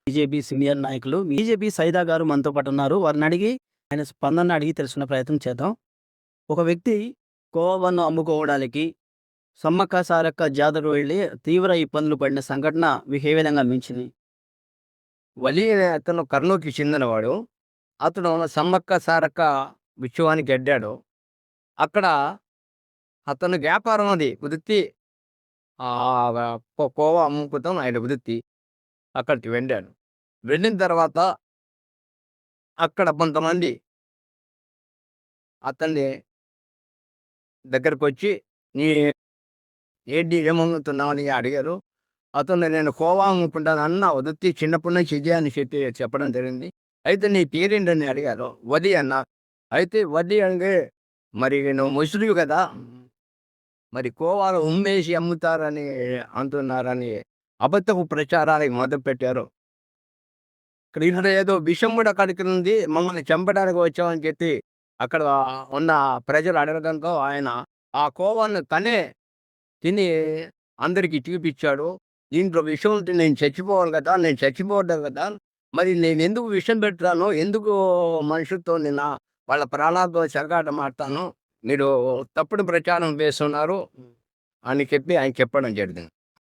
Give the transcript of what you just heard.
BJP senior నాయకులు BJP Saida గారు మనతో పాటు ఉన్నారు. వారిని అడిగి ఆయన స్పందన అడిగి తెలుసుకునే ప్రయత్నం చేద్దాం. ఒక వ్యక్తి కోవాను అమ్ముకోవడానికి సమ్మక్క సారక్క జాతరకు వెళ్ళి తీవ్ర ఇబ్బందులు పడిన సంఘటన మీకు ఏ విధంగా అనిపించింది? వలి అనే అతను కర్నూలుకి చెందినవాడు. అతను సమ్మక్క సారక్క ఉత్సవానికి ఎడ్డాడు. అక్కడ అతను వ్యాపారం అది వృత్తి. కోవా అమ్ముకుతాం ఆయన వృత్తి. అక్కడికి వెళ్ళాడు. వెళ్ళిన తర్వాత అక్కడ కొంతమంది అతన్ని దగ్గరకొచ్చి నీ ఏంటి ఏమమ్ముతున్నావు అని అడిగారు. అతను నేను కోవా అమ్ముకుంటాను అన్న వృత్తి చిన్నప్పటి నుంచి ఇదే అని చెప్పడం జరిగింది. అయితే నీ పేరేంటని అడిగారు. వలి అన్నా. అయితే వలి అంటే మరి నువ్వు ముస్లిం కదా, మరి కోవాలో ఉమ్మేసి అమ్ముతారని అంటున్నారని అబద్ధపు ప్రచారానికి మొదలుపెట్టారు. ఇక్కడ ఏదో విషం కూడా అక్కడికి ఉంది, మమ్మల్ని చంపడానికి వచ్చామని చెప్పి అక్కడ ఉన్న ప్రజలు అడగడంతో ఆయన ఆ కోవాను తనే తిని అందరికి చూపించాడు. దీంట్లో విషం ఉంటే నేను చచ్చిపోవాలి కదా, నేను చచ్చిపోవద్దు కదా, మరి నేను ఎందుకు విషం పెడతాను, ఎందుకు మనుషులతో నేను వాళ్ళ ప్రాణాలతో చెలగాటమాడతాను, మీరు తప్పుడు ప్రచారం వేస్తున్నారు అని చెప్పి ఆయన చెప్పడం జరిగింది.